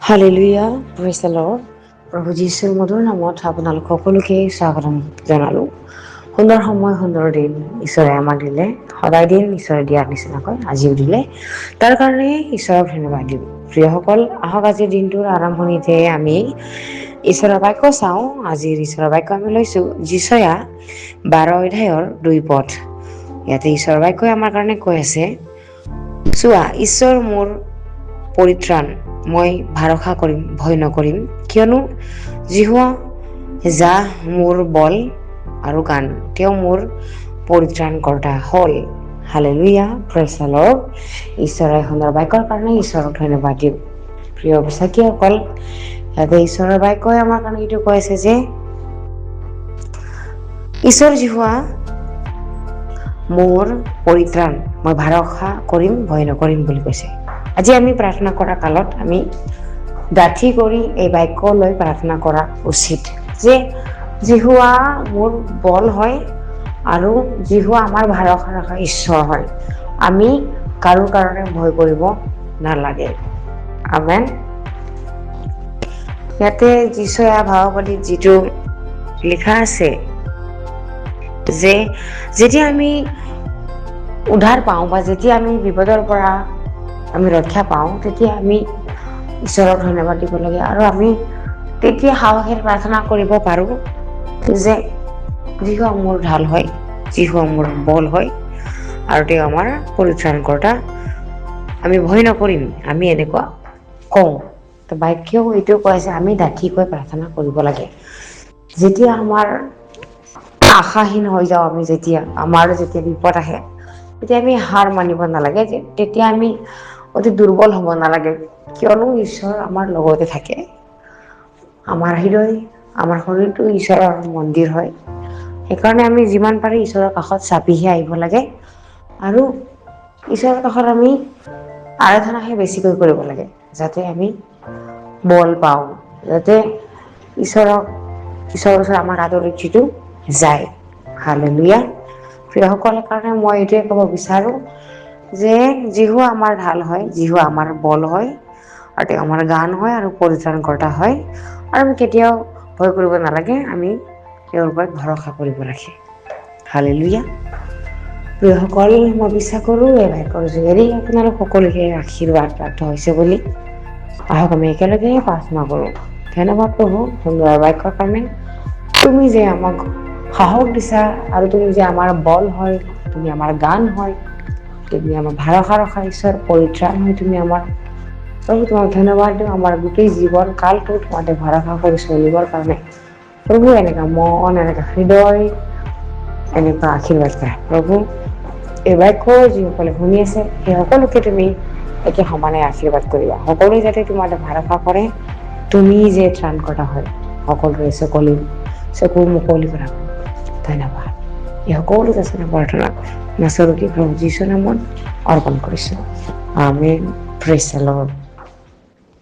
Hallelujah, praise the lord. প্ৰভু যীশুৰ মধুৰ নামত আপোনালোক সকলোকে স্বাগতম জনালোঁ। সুন্দৰ সময়, সুন্দৰ দিন ঈশ্বৰে আমাক দিলে। সদায় দিন ঈশ্বৰে দিয়াৰ নিচিনাকৈ আজিও দিলে। তাৰ কাৰণে ঈশ্বৰক ধন্যবাদ দিওঁ। প্ৰিয়সকল, আহক আজিৰ দিনটোৰ আৰম্ভণিতে আমি ঈশ্বৰৰ বাক্য চাওঁ। আজিৰ ঈশ্বৰৰ বাক্য আমি লৈছোঁ যিচয়া 12 অধ্যায়ৰ 2 পদ। ইয়াতে ঈশ্বৰৰ বাক্যই আমাৰ কাৰণে কৈ আছে, চোৱা, ঈশ্বৰ মোৰ পৰিত্ৰাণ, মই ভৰসা কৰিম, ভয় নকৰিম, কিয়নো যিহোৱা যাহ মোৰ বল আৰু গান, তেওঁ মোৰ পৰিত্ৰাণকৰ্তা হ'ল। Hallelujah, praise the lord. ঈশ্বৰৰ সুন্দৰ বাক্যৰ কাৰণে ঈশ্বৰক ধন্যবাদ দিওঁ। প্ৰিয় বিশ্বাসীসকল, ইয়াতে ঈশ্বৰৰ বাক্যই আমাৰ কাৰণে এইটো কৈ আছে যে ঈশ্বৰ যিহোৱা মোৰ পৰিত্ৰাণ, মই ভৰসা কৰিম, ভয় নকৰিম বুলি কৈছে। আজি আমি প্ৰাৰ্থনা কৰা কালত আমি ডাঠি কৰি এই বাক্য লৈ প্ৰাৰ্থনা কৰা উচিত যে যিহোৱা মোৰ বল হয় আৰু যিহোৱা আমাৰ ভৰসা ৰখা ঈশ্বৰ হয়। আমি কাৰো কাৰণে ভয় কৰিব নালাগে। আমেন। ইয়াতে যিচয়া ভাৱবাদীত যিটো লিখা আছে যে যেতিয়া আমি উদ্ধাৰ পাওঁ বা যেতিয়া আমি বিপদৰ পৰা আমি ৰক্ষা পাওঁ, তেতিয়া আমি ঈশ্বৰক ধন্যবাদ দিব লাগে। আৰু আমি তেতিয়া সাহসেৰে প্ৰাৰ্থনা কৰিব পাৰোঁ যে যিহোৱা মোৰ ঢাল হয়, যিহোৱা মোৰ বল হয় আৰু তেওঁ আমাৰ পৰিত্ৰাণকৰ্তা, আমি ভয় নকৰিম, আমি এনেকুৱা কওঁ। তো বাক্যও এইটো কৈ আছে আমি ডাঠিকৈ প্ৰাৰ্থনা কৰিব লাগে। যেতিয়া আমাৰ আশাহীন হৈ যাওঁ, আমি যেতিয়া বিপদ আহে, তেতিয়া আমি হাৰ মানিব নালাগে। তেতিয়া আমি অতি দুৰ্বল হ'ব নালাগে, কিয়নো ঈশ্বৰ আমাৰ লগতে থাকে। আমাৰ হৃদয়, আমাৰ শৰীৰটো ঈশ্বৰৰ মন্দিৰ হয়। সেইকাৰণে আমি যিমান পাৰি ঈশ্বৰৰ কাষত চাপিহে আহিব লাগে আৰু ঈশ্বৰৰ কাষত আমি আৰাধনাহে বেছিকৈ কৰিব লাগে, যাতে আমি বল পাওঁ, যাতে ঈশ্বৰৰ ওচৰত আমাৰ আদৰ-ৰুচিটো যায়। হালেলুয়া। প্ৰিয়সকলৰ কাৰণে মই এইটোৱে ক'ব বিচাৰোঁ যে যিহোৱা আমাৰ ঢাল হয়, যিহোৱা আমাৰ বল হয় আৰু তেওঁ আমাৰ গান হয় আৰু পৰিত্ৰাণকৰ্তা হয়। আৰু আমি কেতিয়াও ভয় কৰিব নালাগে, আমি তেওঁৰ ওপৰত ভৰসা কৰিব লাগে। হালেলুয়া। প্ৰিয়সকল, মই বিশ্বাস কৰোঁ এই বাক্যৰ যোগেদি আপোনালোক সকলোকে আশীৰ্বাদ প্ৰাপ্ত হৈছে বুলি। আহক আমি একেলগে প্ৰাৰ্থনা কৰোঁ। ধন্যবাদ প্ৰভু সুন্দৰ বাক্যৰ কাৰণে। তুমি যে আমাক সাহস দিছা আৰু তুমি যে আমাৰ বল হয়, তুমি আমাৰ গান হয়, তুমি আমাৰ ভৰসা ৰখা ঈশ্বৰ, পৰিত্ৰাণ হয় তুমি আমাৰ। প্ৰভু তোমাক ধন্যবাদ দিওঁ আমাৰ গোটেই জীৱন কালটো তোমাতে ভৰসা কৰি চলিবৰ কাৰণে। প্ৰভু এনেকুৱা মন, এনেকুৱা হৃদয়, এনেকুৱা আশীৰ্বাদ কৰা প্ৰভু। এই বাক্য যিসকলে শুনি আছে সেই সকলোকে তুমি একে সমানে আশীৰ্বাদ কৰিবা। সকলোৱে যাতে তোমাৰ ভৰসা কৰে, তুমি যে ত্ৰাণকৰ্তা হয়, সকলোৰে চকু মুকলি কৰা। ধন্যবাদ। এই সকলো যাচনা প্ৰাৰ্থনা নাচৰতি প্ৰভু যীশুৰ নামত অৰ্পণ কৰিছোঁ। আমেন। Praise the lord.